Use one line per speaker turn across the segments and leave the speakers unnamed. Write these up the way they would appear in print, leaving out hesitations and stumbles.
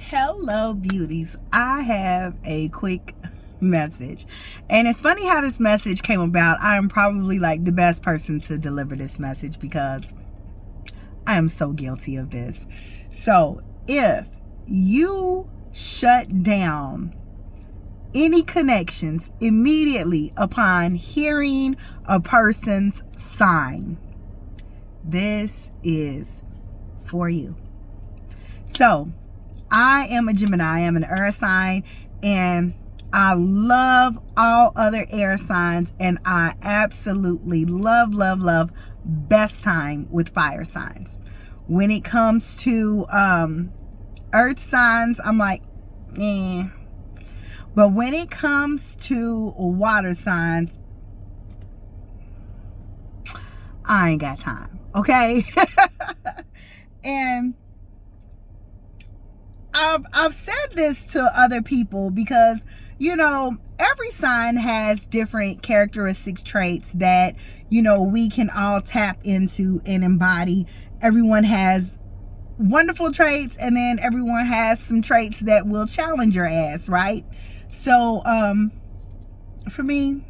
Hello, beauties. I have a quick message, and it's funny how this message came about. I am probably like the best person to deliver this message because I am so guilty of this. So if you shut down any connections immediately upon hearing a person's sign, this is for you. So I am a Gemini. I am an air sign, and I love all other air signs, and I absolutely love best time with fire signs. When it comes to earth signs, I'm like, eh. But when it comes to water signs, I ain't got time, okay? And I've said this to other people because, you know, every sign has different characteristics, traits that, you know, we can all tap into and embody. Everyone has wonderful traits, and then everyone has some traits that will challenge your ass, right? So, for me,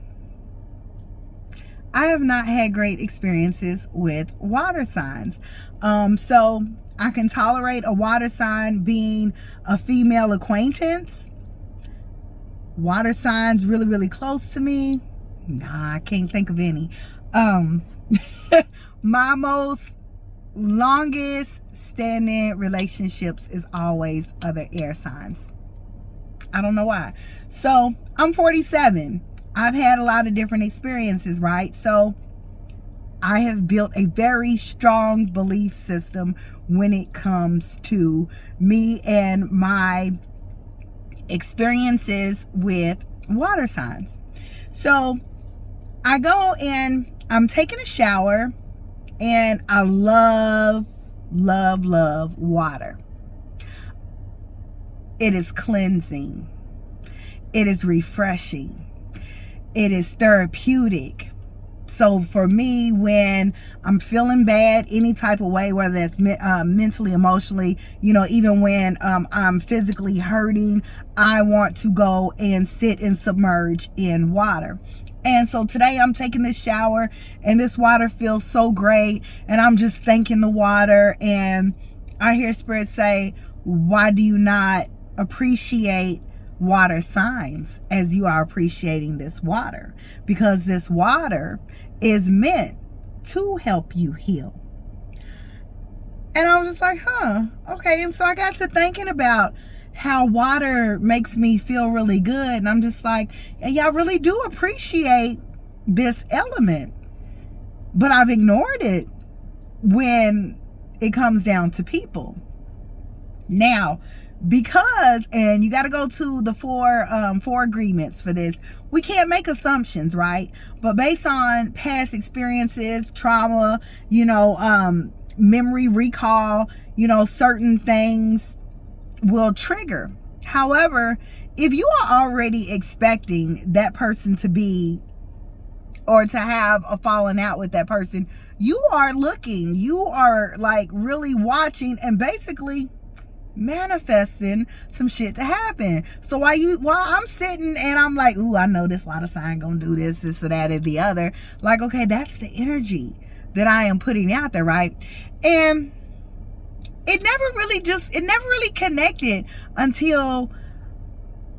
I have not had great experiences with water signs. So I can tolerate a water sign being a female acquaintance. Water signs really close to me, nah, I can't think of any. My most longest standing relationships is always other air signs. I don't know why. So I'm 47. I've had a lot of different experiences, right? So I have built a very strong belief system when it comes to me and my experiences with water signs. So I go and I'm taking a shower, and I love water. It is cleansing. It is refreshing. It is therapeutic. So for me, when I'm feeling bad, any type of way, whether that's mentally, emotionally, you know, even when I'm physically hurting, I want to go and sit and submerge in water. And so today I'm taking this shower, and this water feels so great, and I'm just thanking the water. And I hear Spirit say, why do you not appreciate water signs as you are appreciating this water? Because this water is meant to help you heal. And I was just like, okay. And so I got to thinking about how water makes me feel really good, and I'm just like, yeah, I really do appreciate this element, but I've ignored it when it comes down to people. Now, because, and you got to go to the four agreements for this. We can't make assumptions, right? But based on past experiences, trauma, you know, memory recall, you know, certain things will trigger. However, if you are already expecting that person to be, or to have a falling out with that person, you are looking, you are like really watching and basically manifesting some shit to happen. So while I'm sitting and I'm like, ooh, I know this water sign gonna do this or that or the other, like, okay, that's the energy that I am putting out there, right? And it never really connected until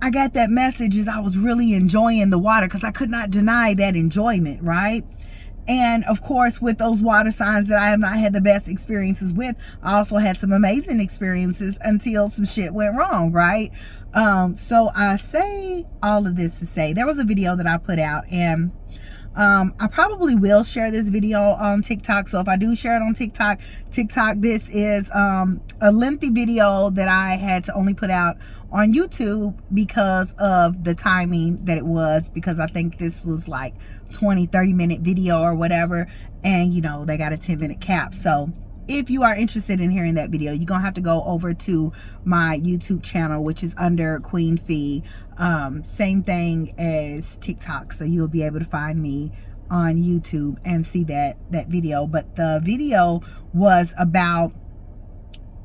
I got that message as I was really enjoying the water, because I could not deny that enjoyment, right? And of course, with those water signs that I have not had the best experiences with, I also had some amazing experiences until some shit went wrong, right? So I say all of this to say, there was a video that I put out, and I probably will share this video on TikTok. So if I do share it on TikTok, this is a lengthy video that I had to only put out on YouTube because of the timing that it was, because I think this was like 20-30 minute video or whatever, and you know, they got a 10-minute cap. So if you are interested in hearing that video, you're gonna have to go over to my YouTube channel, which is under Queen Fee, same thing as TikTok. So you'll be able to find me on YouTube and see that video. But the video was about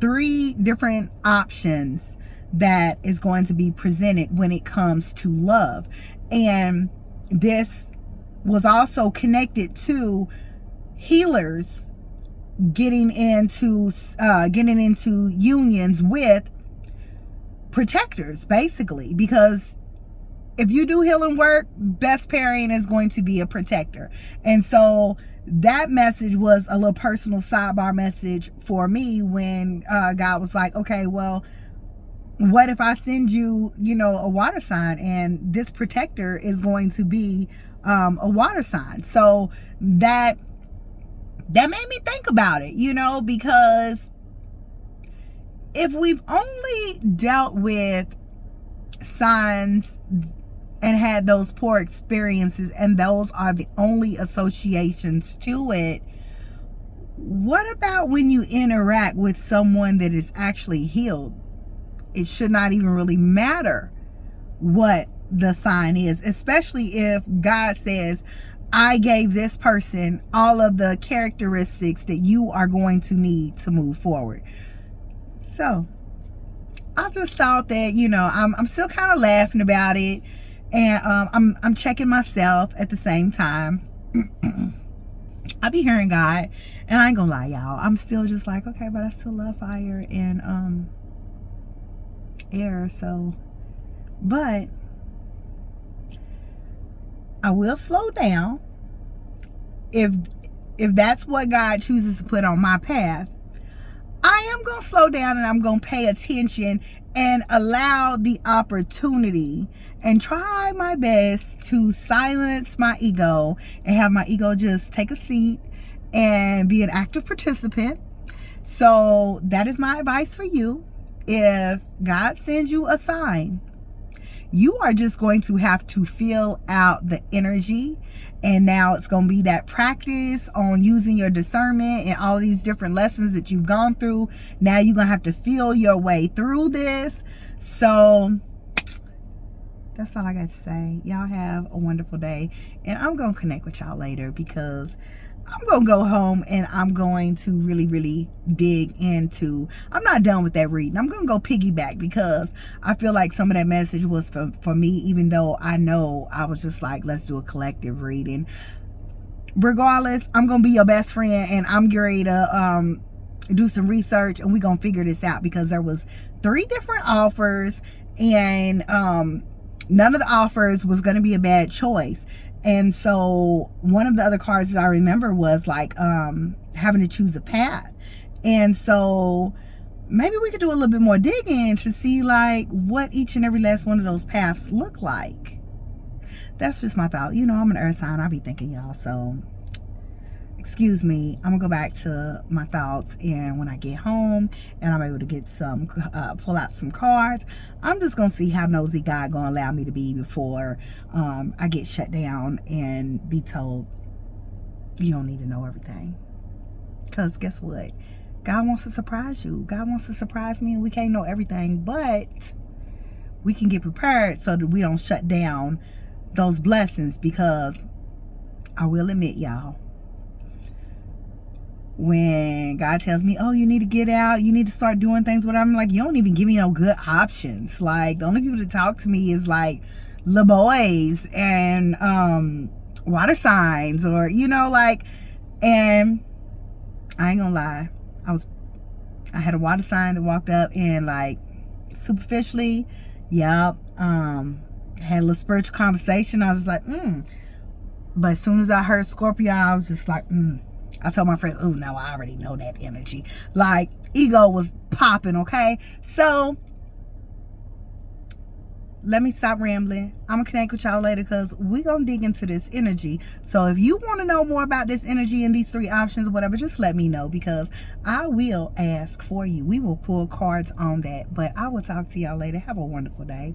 3 different options that is going to be presented when it comes to love. And this was also connected to healers getting into unions with protectors, basically, because if you do healing work, best pairing is going to be a protector. And so that message was a little personal sidebar message for me when God was like, okay, well, what if I send you, a water sign, and this protector is going to be a water sign? So that made me think about it, because if we've only dealt with signs and had those poor experiences, and those are the only associations to it, what about when you interact with someone that is actually healed? It should not even really matter what the sign is, especially if God says, I gave this person all of the characteristics that you are going to need to move forward. So I just thought that, I'm still kind of laughing about it. And I'm checking myself at the same time. I be hearing God, and I ain't gonna lie, y'all. I'm still just like, okay, but I still love fire and air. So, but I will slow down if that's what God chooses to put on my path. I am going to slow down, and I'm going to pay attention and allow the opportunity and try my best to silence my ego and have my ego just take a seat and be an active participant. So that is my advice for you. If God sends you a sign, you are just going to have to feel out the energy. And now it's going to be that practice on using your discernment and all these different lessons that you've gone through. Now you're going to have to feel your way through this. So that's all I got to say. Y'all have a wonderful day. And I'm going to connect with y'all later, because I'm going to go home and I'm going to really, really dig into, I'm not done with that reading. I'm going to go piggyback, because I feel like some of that message was for me, even though I know I was just like, let's do a collective reading. Regardless, I'm going to be your best friend, and I'm ready to do some research, and we're going to figure this out, because there was 3 different offers, and none of the offers was going to be a bad choice. And so one of the other cards that I remember was like having to choose a path. And so maybe we could do a little bit more digging to see like what each and every last one of those paths look like. That's just my thought. I'm an earth sign. I be thinking, y'all. So excuse me, I'm gonna go back to my thoughts, and when I get home and I'm able to get some pull out some cards, I'm just gonna see how nosy God gonna allow me to be before I get shut down and be told you don't need to know everything. Because guess what, God wants to surprise you. God wants to surprise me, and we can't know everything, but we can get prepared so that we don't shut down those blessings. Because I will admit, y'all, when God tells me, oh, you need to get out, you need to start doing things, but I'm like, you don't even give me no good options. Like, the only people that talk to me is like the boys and water signs, or and I ain't gonna lie, I had a water sign that walked up, and like superficially, had a little spiritual conversation. I was like, but as soon as I heard Scorpio, I was just like, I told my friends, oh, no, I already know that energy. Like, ego was popping, okay? So, let me stop rambling. I'm going to connect with y'all later, because we're going to dig into this energy. So, if you want to know more about this energy and these 3 options or whatever, just let me know, because I will ask for you. We will pull cards on that. But I will talk to y'all later. Have a wonderful day.